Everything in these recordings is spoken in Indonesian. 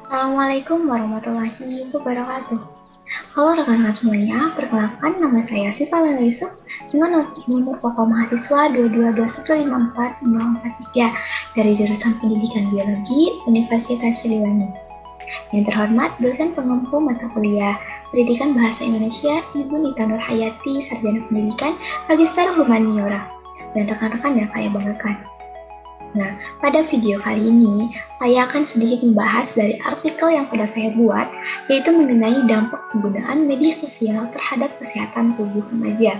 Assalamualaikum warahmatullahi wabarakatuh. Halo rekan-rekan semuanya, perkenalkan nama saya Siva Lela Yusuf dengan nomor pokok mahasiswa 222154043 dari jurusan Pendidikan Biologi Universitas Siliwangi. Yang terhormat dosen pengempu mata kuliah Pendidikan Bahasa Indonesia Ibu Nita Nurhayati, Sarjana Pendidikan Magister Humaniora, dan rekan-rekan yang saya banggakan. Nah, pada video kali ini, saya akan sedikit membahas dari artikel yang sudah saya buat, yaitu mengenai dampak penggunaan media sosial terhadap kesehatan tubuh remaja.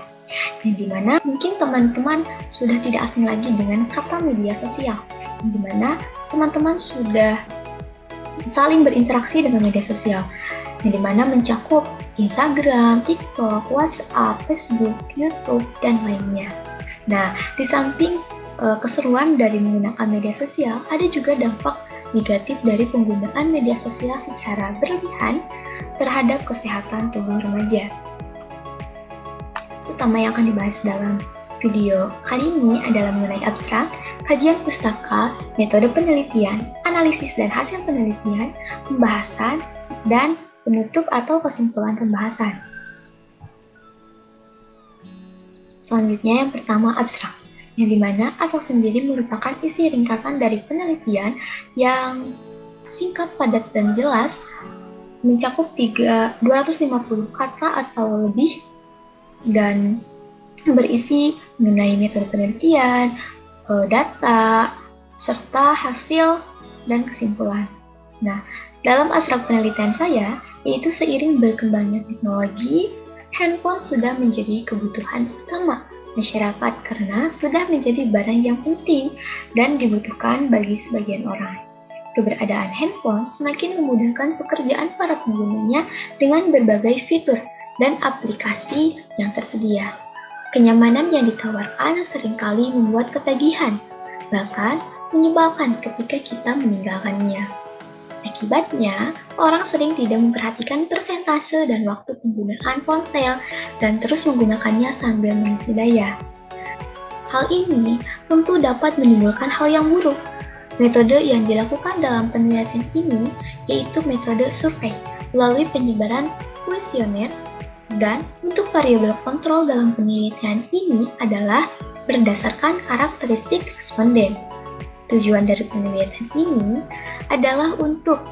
Yang dimana mungkin teman-teman sudah tidak asing lagi dengan kata media sosial, yang dimana teman-teman sudah saling berinteraksi dengan media sosial, yang dimana mencakup Instagram, TikTok, WhatsApp, Facebook, YouTube, dan lainnya. Nah, di samping keseruan dari menggunakan media sosial, ada juga dampak negatif dari penggunaan media sosial secara berlebihan terhadap kesehatan tubuh remaja. Utama yang akan dibahas dalam video kali ini adalah mengenai abstrak, kajian pustaka, metode penelitian, analisis dan hasil penelitian, pembahasan, dan penutup atau kesimpulan pembahasan. Selanjutnya yang pertama abstrak, yang dimana abstrak sendiri merupakan isi ringkasan dari penelitian yang singkat, padat, dan jelas, mencakup 250 kata atau lebih, dan berisi mengenai metode penelitian, data, serta hasil dan kesimpulan. Nah, dalam abstrak penelitian saya, yaitu seiring berkembangnya teknologi, handphone sudah menjadi kebutuhan utama masyarakat karena sudah menjadi barang yang penting dan dibutuhkan bagi sebagian orang. Keberadaan handphone semakin memudahkan pekerjaan para penggunanya dengan berbagai fitur dan aplikasi yang tersedia. Kenyamanan yang ditawarkan seringkali membuat ketagihan, bahkan menyebalkan ketika kita meninggalkannya. Akibatnya, orang sering tidak memperhatikan persentase dan waktu penggunaan ponsel dan terus menggunakannya sambil mengisi daya. Hal ini tentu dapat menimbulkan hal yang buruk. Metode yang dilakukan dalam penelitian ini yaitu metode survei melalui penyebaran kuesioner, dan untuk variabel kontrol dalam penelitian ini adalah berdasarkan karakteristik responden. Tujuan dari penelitian ini adalah untuk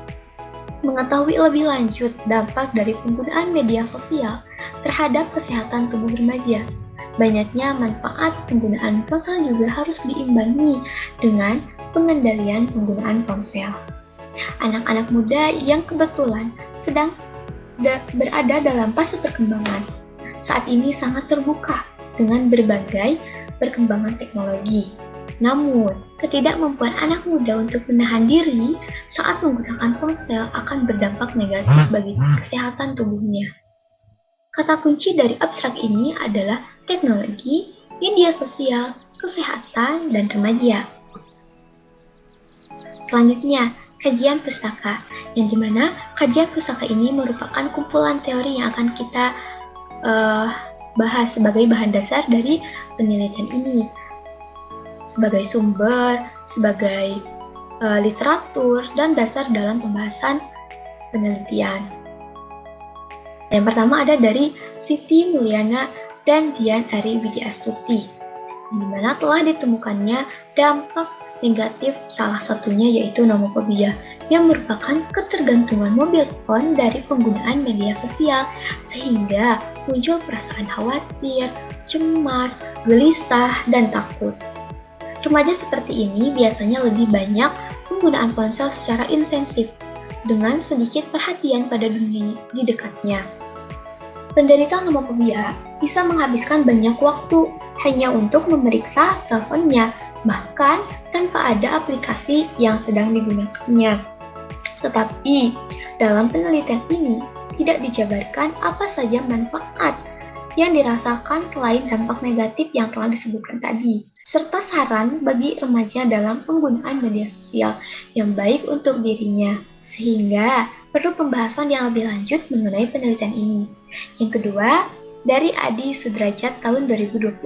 mengetahui lebih lanjut dampak dari penggunaan media sosial terhadap kesehatan tubuh remaja. Banyaknya manfaat penggunaan ponsel juga harus diimbangi dengan pengendalian penggunaan ponsel. Anak-anak muda yang kebetulan sedang berada dalam fase perkembangan saat ini sangat terbuka dengan berbagai perkembangan teknologi. Namun, ketidakmampuan anak muda untuk menahan diri saat menggunakan ponsel akan berdampak negatif bagi kesehatan tubuhnya. Kata kunci dari abstrak ini adalah teknologi, media sosial, kesehatan, dan remaja. Selanjutnya, kajian pustaka, yang dimana kajian pustaka ini merupakan kumpulan teori yang akan kita bahas sebagai bahan dasar dari penelitian ini, sebagai sumber, sebagai literatur, dan dasar dalam pembahasan penelitian. Yang pertama ada dari Siti Mulyana dan Dian Ari Widyastuti, di mana telah ditemukannya dampak negatif, salah satunya yaitu nomofobia, yang merupakan ketergantungan mobil phone dari penggunaan media sosial, sehingga muncul perasaan khawatir, cemas, gelisah, dan takut. Remaja seperti ini biasanya lebih banyak penggunaan ponsel secara intensif, dengan sedikit perhatian pada dunia di dekatnya. Penderita nomofobia bisa menghabiskan banyak waktu hanya untuk memeriksa teleponnya, bahkan tanpa ada aplikasi yang sedang digunakannya. Tetapi, dalam penelitian ini tidak dijabarkan apa saja manfaat yang dirasakan selain dampak negatif yang telah disebutkan tadi, serta saran bagi remaja dalam penggunaan media sosial yang baik untuk dirinya, sehingga perlu pembahasan yang lebih lanjut mengenai penelitian ini. Yang kedua, dari Adi Sudrajat tahun 2020.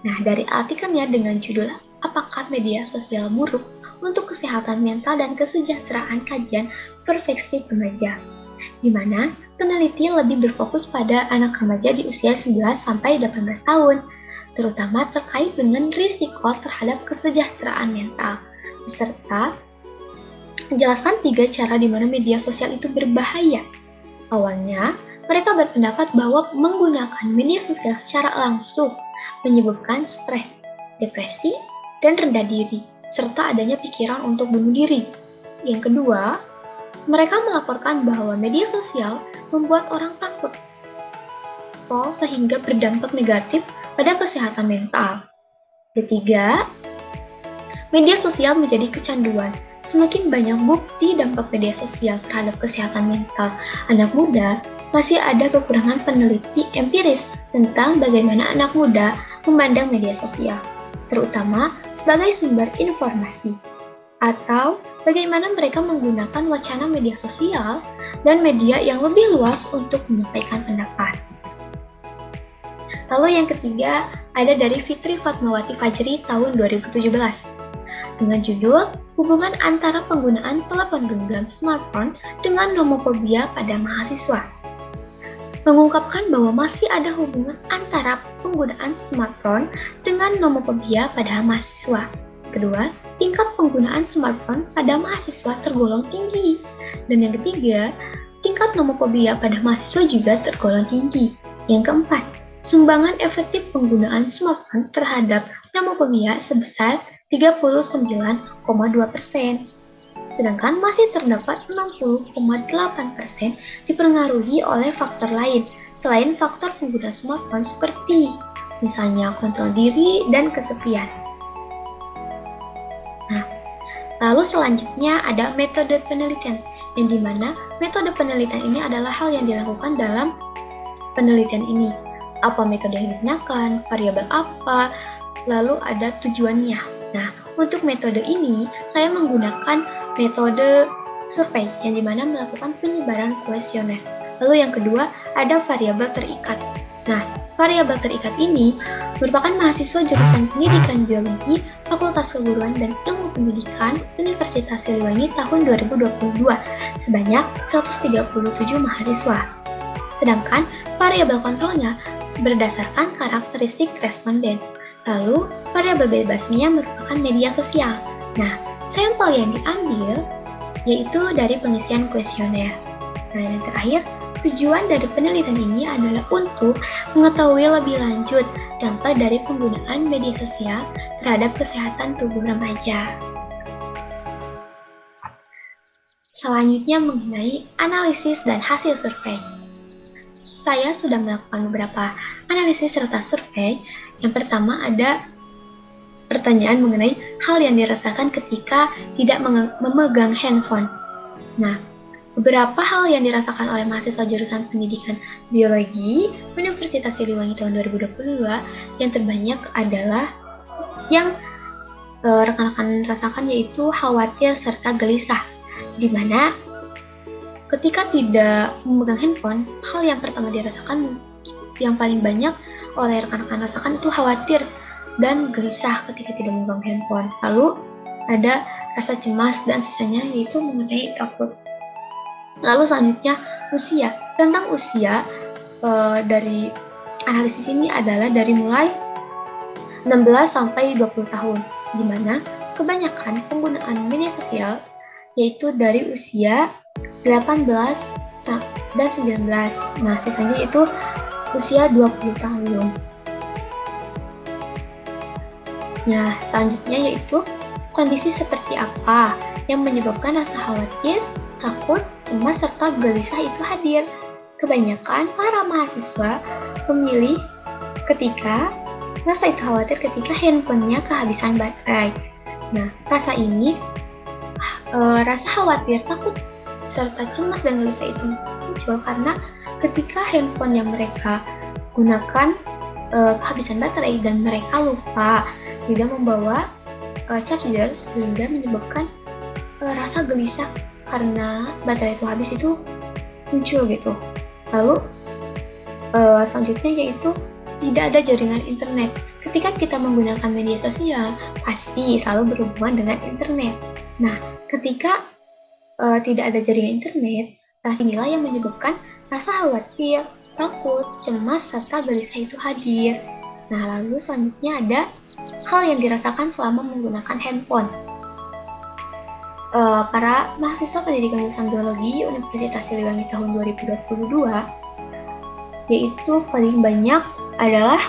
Nah, dari artikelnya dengan judul "Apakah media sosial buruk untuk kesehatan mental dan kesejahteraan kajian perspektif remaja, di mana peneliti lebih berfokus pada anak remaja di usia 11-18 tahun, terutama terkait dengan risiko terhadap kesejahteraan mental, beserta menjelaskan 3 cara di mana media sosial itu berbahaya. Awalnya, mereka berpendapat bahwa menggunakan media sosial secara langsung menyebabkan stres, depresi, dan rendah diri, serta adanya pikiran untuk bunuh diri. Yang kedua, mereka melaporkan bahwa media sosial membuat orang takut, sehingga berdampak negatif pada kesehatan mental. Ketiga, media sosial menjadi kecanduan. Semakin banyak bukti dampak media sosial terhadap kesehatan mental anak muda, masih ada kekurangan peneliti empiris tentang bagaimana anak muda memandang media sosial, terutama sebagai sumber informasi, atau bagaimana mereka menggunakan wacana media sosial dan media yang lebih luas untuk menyampaikan pendapat. Lalu yang ketiga, ada dari Fitri Fatmawati Fajri tahun 2017 dengan judul Hubungan Antara Penggunaan Telepon Genggam Smartphone dengan Nomofobia pada Mahasiswa, mengungkapkan bahwa masih ada hubungan antara penggunaan smartphone dengan nomofobia pada mahasiswa. Kedua, tingkat penggunaan smartphone pada mahasiswa tergolong tinggi. Dan yang ketiga, tingkat nomofobia pada mahasiswa juga tergolong tinggi. Yang keempat, sumbangan efektif penggunaan smartphone terhadap nomofobia sebesar 39,2%. Sedangkan masih terdapat 60,8% dipengaruhi oleh faktor lain selain faktor pengguna smartphone seperti misalnya kontrol diri dan kesepian. Nah, lalu selanjutnya ada metode penelitian, yang dimana metode penelitian ini adalah hal yang dilakukan dalam penelitian ini. Apa metode yang digunakan, variabel apa, lalu ada tujuannya. Nah, untuk metode ini, saya menggunakan metode survei, yang dimana melakukan penyebaran kuesioner. Lalu yang kedua, ada variabel terikat. Nah, variabel terikat ini merupakan mahasiswa jurusan Pendidikan Biologi, Fakultas Keguruan dan Ilmu Pendidikan Universitas Siliwangi tahun 2022, sebanyak 137 mahasiswa. Sedangkan variabel kontrolnya berdasarkan karakteristik responden. Lalu, variabel bebasnya merupakan media sosial. Nah, sampel yang diambil yaitu dari pengisian kuesioner. Nah, yang terakhir, tujuan dari penelitian ini adalah untuk mengetahui lebih lanjut dampak dari penggunaan media sosial terhadap kesehatan tubuh remaja. Selanjutnya mengenai analisis dan hasil survei. Saya sudah melakukan beberapa analisis serta survei. Yang pertama ada pertanyaan mengenai hal yang dirasakan ketika tidak memegang handphone. Nah, beberapa hal yang dirasakan oleh mahasiswa jurusan Pendidikan Biologi Universitas Siliwangi tahun 2022 yang terbanyak adalah yang rekan-rekan rasakan yaitu khawatir serta gelisah, di mana ketika tidak memegang handphone, hal yang pertama dirasakan yang paling banyak oleh rekan-rekan rasakan itu khawatir dan gelisah ketika tidak memegang handphone. Lalu ada rasa cemas dan sisanya yaitu mengenai takut. Lalu selanjutnya usia. Tentang usia dari analisis ini adalah dari mulai 16 sampai 20 tahun, di mana kebanyakan penggunaan media sosial yaitu dari usia 18 dan 19. Nah, sisanya itu usia 20 tahun. Nah, selanjutnya yaitu kondisi seperti apa yang menyebabkan rasa khawatir, takut, cemas, serta gelisah itu hadir. Kebanyakan para mahasiswa memilih ketika rasa itu khawatir ketika handphonenya kehabisan baterai. Nah, rasa ini, rasa khawatir, takut, serta cemas dan gelisah itu muncul karena ketika handphone yang mereka gunakan kehabisan baterai dan mereka lupa tidak membawa charger, sehingga menyebabkan rasa gelisah karena baterai itu habis itu muncul gitu. Lalu selanjutnya yaitu tidak ada jaringan internet. Ketika kita menggunakan media sosial, pasti selalu berhubungan dengan internet. Nah, ketika tidak ada jaringan internet, rasa inilah yang menyebabkan rasa khawatir, takut, cemas, serta gelisah itu hadir. Nah, lalu selanjutnya ada hal yang dirasakan selama menggunakan handphone. Para mahasiswa pendidikan jurusan biologi Universitas Siliwangi tahun 2022, yaitu paling banyak adalah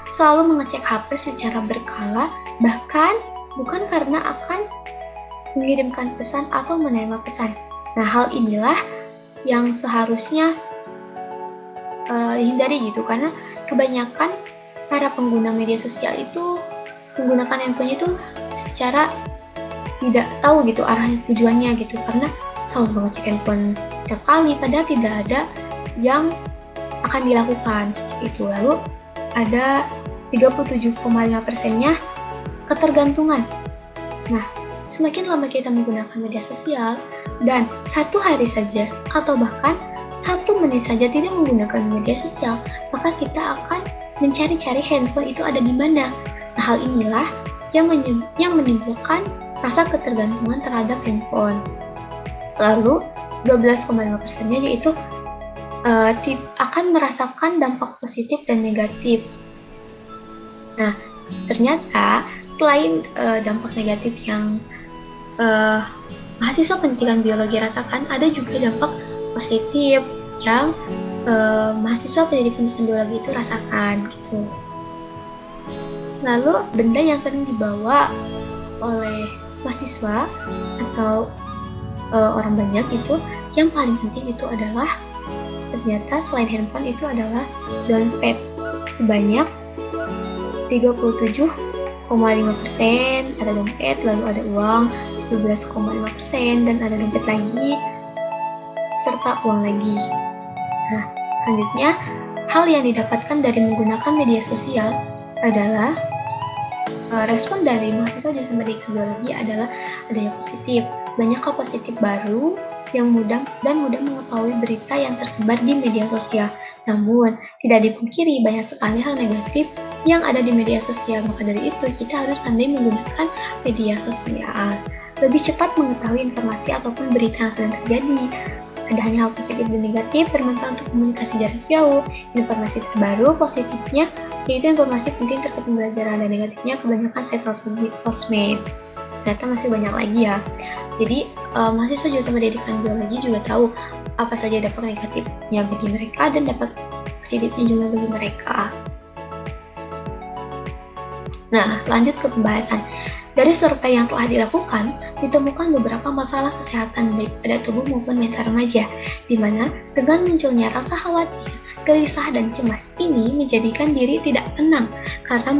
selalu mengecek HP secara berkala, bahkan bukan karena akan mengirimkan pesan atau menerima pesan. Nah, hal inilah yang seharusnya dihindari gitu, karena kebanyakan para pengguna media sosial itu menggunakan handphone itu secara tidak tahu gitu arahnya, tujuannya gitu, karena selalu mengecek handphone setiap kali padahal tidak ada yang akan dilakukan itu. Lalu ada 37,5%-nya ketergantungan. Nah, semakin lama kita menggunakan media sosial dan satu hari saja atau bahkan 1 menit saja tidak menggunakan media sosial, maka kita akan mencari-cari handphone itu ada di mana. Nah, hal inilah yang menimbulkan rasa ketergantungan terhadap handphone. Lalu 12,5%-nya yaitu akan merasakan dampak positif dan negatif. Nah, ternyata selain dampak negatif yang mahasiswa pendidikan biologi rasakan, ada juga dampak positif yang mahasiswa pendidikan jurusan biologi itu rasakan gitu. Lalu benda yang sering dibawa oleh mahasiswa atau orang banyak itu, yang paling penting itu adalah ternyata selain handphone itu adalah dompet sebanyak 37,5% ada dompet, lalu ada uang 12,5%, dan ada dompet lagi serta uang lagi. Nah, selanjutnya hal yang didapatkan dari menggunakan media sosial adalah respon dari mahasiswa jurusan pendidikan biologi adalah ada yang positif. Banyak hal positif baru yang mudah mengetahui berita yang tersebar di media sosial. Namun, tidak dipungkiri banyak sekali hal negatif yang ada di media sosial. Maka dari itu, kita harus pandai menggunakan media sosial. Lebih cepat mengetahui informasi ataupun berita yang sedang terjadi. Ada hanya hal positif dan negatif, bermanfaat untuk komunikasi jarak jauh. Informasi terbaru, positifnya yaitu informasi penting terkait pembelajaran, dan negatifnya kebanyakan sosmed. Ternyata masih banyak lagi ya. Jadi mahasiswa jurusan pendidikan biologi juga tahu apa saja dampak negatifnya bagi mereka dan dampak positifnya juga bagi mereka. Nah, lanjut ke pembahasan. Dari survei yang telah dilakukan, ditemukan beberapa masalah kesehatan baik pada tubuh maupun mental remaja, di mana dengan munculnya rasa khawatir, gelisah, dan cemas ini menjadikan diri tidak tenang karena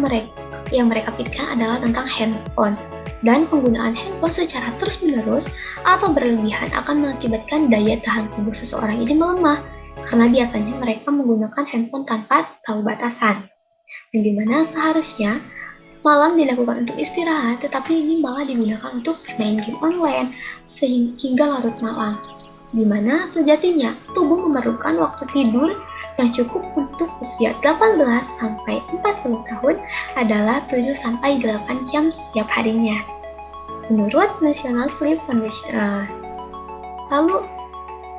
mereka pikirkan adalah tentang handphone. Dan penggunaan handphone secara terus-menerus atau berlebihan akan mengakibatkan daya tahan tubuh seseorang ini melemah, karena biasanya mereka menggunakan handphone tanpa tahu batasan. Dan di mana seharusnya malam dilakukan untuk istirahat, tetapi ini malah digunakan untuk main game online hingga larut malam. Di mana sejatinya tubuh memerlukan waktu tidur yang cukup untuk usia 18 sampai 40 tahun adalah 7 sampai 8 jam setiap harinya. Menurut National Sleep Foundation, lalu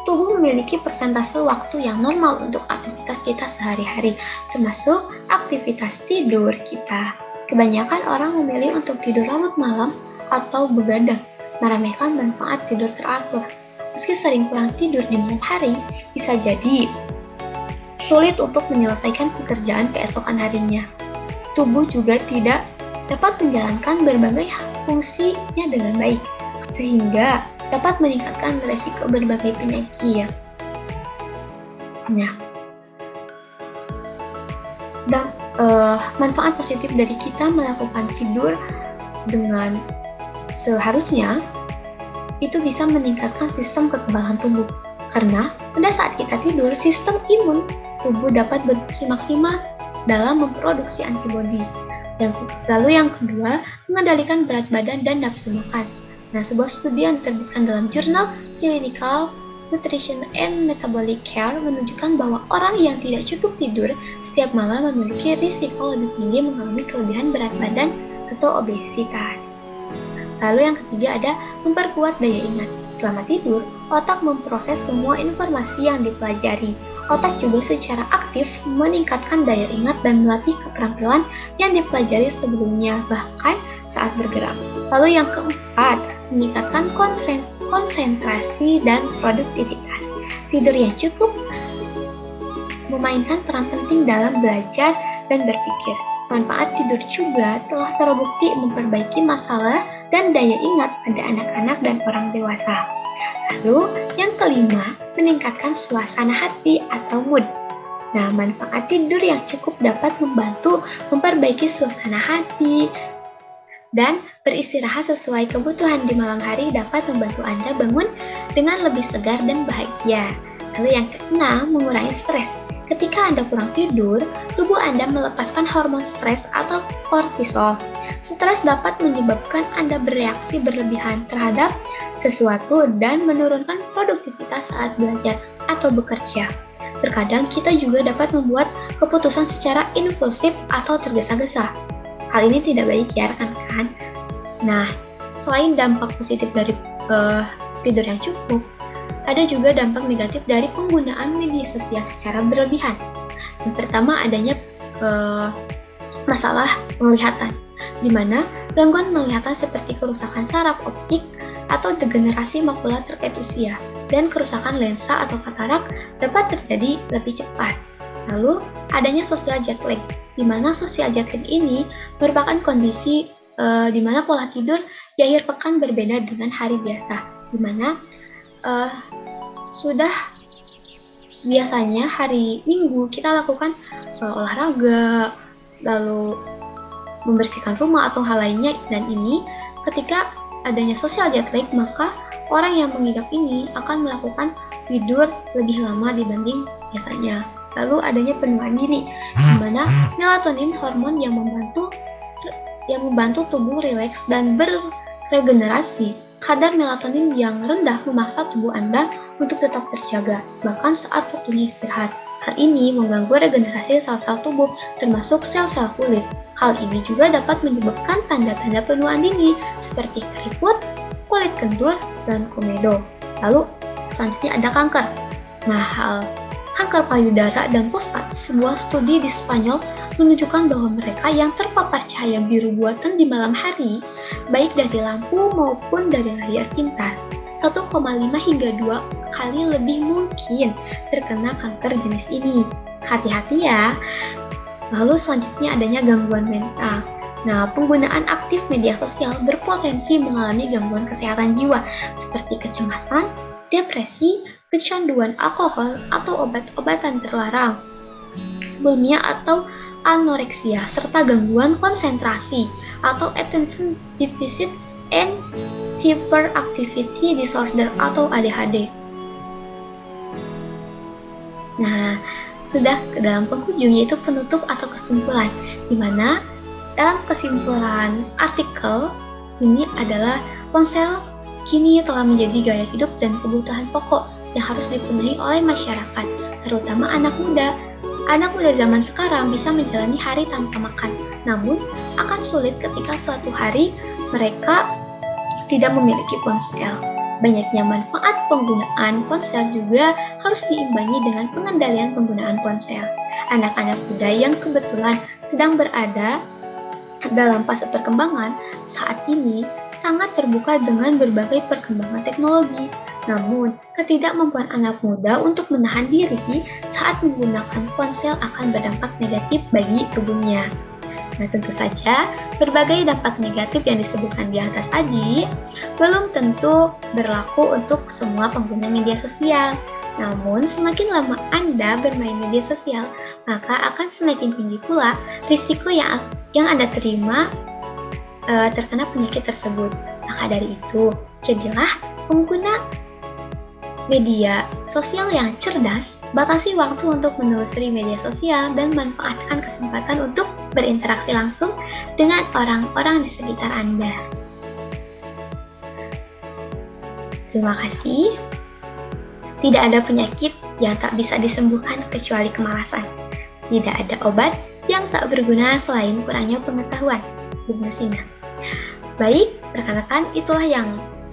tubuh memiliki persentase waktu yang normal untuk aktivitas kita sehari-hari, termasuk aktivitas tidur kita. Kebanyakan orang memilih untuk tidur larut malam atau begadang, meremehkan manfaat tidur teratur. Meski sering kurang tidur di malam hari, bisa jadi sulit untuk menyelesaikan pekerjaan keesokan harinya. Tubuh juga tidak dapat menjalankan berbagai fungsinya dengan baik, sehingga dapat meningkatkan risiko berbagai penyakit. Nah, dan manfaat positif dari kita melakukan tidur dengan seharusnya itu bisa meningkatkan sistem kekebalan tubuh, karena pada saat kita tidur, sistem imun tubuh dapat berfungsi maksimal dalam memproduksi antibodi. Lalu yang kedua, mengendalikan berat badan dan nafsu makan. Nah, sebuah studi yang diterbitkan dalam jurnal Clinical Nutrition and Metabolic Care menunjukkan bahwa orang yang tidak cukup tidur setiap malam memiliki risiko lebih tinggi mengalami kelebihan berat badan atau obesitas. Lalu yang ketiga ada memperkuat daya ingat. Selama tidur, otak memproses semua informasi yang dipelajari. Otak juga secara aktif meningkatkan daya ingat dan melatih keterampilan yang dipelajari sebelumnya, bahkan saat bergerak. Lalu yang keempat, meningkatkan konsentrasi dan produktivitas. Tidur yang cukup memainkan peran penting dalam belajar dan berpikir. Manfaat tidur juga telah terbukti memperbaiki masalah dan daya ingat pada anak-anak dan orang dewasa. Lalu, yang kelima, meningkatkan suasana hati atau mood. Nah, manfaat tidur yang cukup dapat membantu memperbaiki suasana hati dan beristirahat sesuai kebutuhan di malam hari dapat membantu Anda bangun dengan lebih segar dan bahagia. Lalu yang keenam, mengurangi stres. Ketika Anda kurang tidur, tubuh Anda melepaskan hormon stres atau kortisol. Stres dapat menyebabkan Anda bereaksi berlebihan terhadap sesuatu dan menurunkan produktivitas saat belajar atau bekerja. Terkadang kita juga dapat membuat keputusan secara impulsif atau tergesa-gesa. Hal ini tidak baik ya rekan-rekan. Nah, selain dampak positif dari tidur yang cukup, ada juga dampak negatif dari penggunaan media sosial secara berlebihan. Yang pertama adanya masalah penglihatan, di mana gangguan penglihatan seperti kerusakan saraf optik atau degenerasi makula terkait usia dan kerusakan lensa atau katarak dapat terjadi lebih cepat. Lalu adanya social jet lag, di mana social jet lag ini merupakan kondisi di mana pola tidur di akhir pekan berbeda dengan hari biasa, di mana sudah biasanya hari Minggu kita lakukan olahraga, lalu membersihkan rumah atau hal lainnya, dan ini ketika adanya social jet lag maka orang yang mengidap ini akan melakukan tidur lebih lama dibanding biasanya. Lalu adanya penuaan dini, di mana melatonin hormon yang membantu tubuh rileks dan beregenerasi. Kadar melatonin yang rendah memaksa tubuh Anda untuk tetap terjaga, bahkan saat waktunya istirahat. Hal ini mengganggu regenerasi sel-sel tubuh, termasuk sel-sel kulit. Hal ini juga dapat menyebabkan tanda-tanda penuaan dini, seperti keriput, kulit kendur, dan komedo. Lalu, selanjutnya ada kanker. Nah, kanker payudara dan prostat, sebuah studi di Spanyol menunjukkan bahwa mereka yang terpapar cahaya biru buatan di malam hari, baik dari lampu maupun dari layar pintar, 1,5 hingga 2 kali lebih mungkin terkena kanker jenis ini. Hati-hati ya. Lalu selanjutnya adanya gangguan mental. Nah, penggunaan aktif media sosial berpotensi mengalami gangguan kesehatan jiwa seperti kecemasan, depresi, kecanduan alkohol atau obat-obatan terlarang, bulimia atau anoreksia, serta gangguan konsentrasi atau attention deficit and hyperactivity disorder atau ADHD. Nah, sudah ke dalam penghujung, yaitu penutup atau kesimpulan, di mana dalam kesimpulan artikel ini adalah ponsel kini telah menjadi gaya hidup dan kebutuhan pokok yang harus dipenuhi oleh masyarakat, terutama anak muda. Anak muda zaman sekarang bisa menjalani hari tanpa makan, namun akan sulit ketika suatu hari mereka tidak memiliki ponsel. Banyaknya manfaat penggunaan ponsel juga harus diimbangi dengan pengendalian penggunaan ponsel. Anak-anak muda yang kebetulan sedang berada dalam fase perkembangan saat ini sangat terbuka dengan berbagai perkembangan teknologi. Namun, ketidakmampuan anak muda untuk menahan diri saat menggunakan ponsel akan berdampak negatif bagi tubuhnya. Nah, tentu saja, berbagai dampak negatif yang disebutkan di atas tadi belum tentu berlaku untuk semua pengguna media sosial. Namun, semakin lama Anda bermain media sosial, maka akan semakin tinggi pula risiko yang Anda terima terkena penyakit tersebut. Maka dari itu, jadilah pengguna media sosial yang cerdas, batasi waktu untuk menelusuri media sosial, dan manfaatkan kesempatan untuk berinteraksi langsung dengan orang-orang di sekitar Anda. Terima kasih. Tidak ada penyakit yang tak bisa disembuhkan kecuali kemalasan. Tidak ada obat yang tak berguna selain kurangnya pengetahuan. Ibnu Sina. Baik, rekan-rekan, itulah yang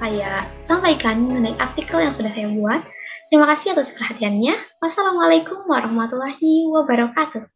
saya sampaikan mengenai artikel yang sudah saya buat. Terima kasih atas perhatiannya. Wassalamualaikum warahmatullahi wabarakatuh.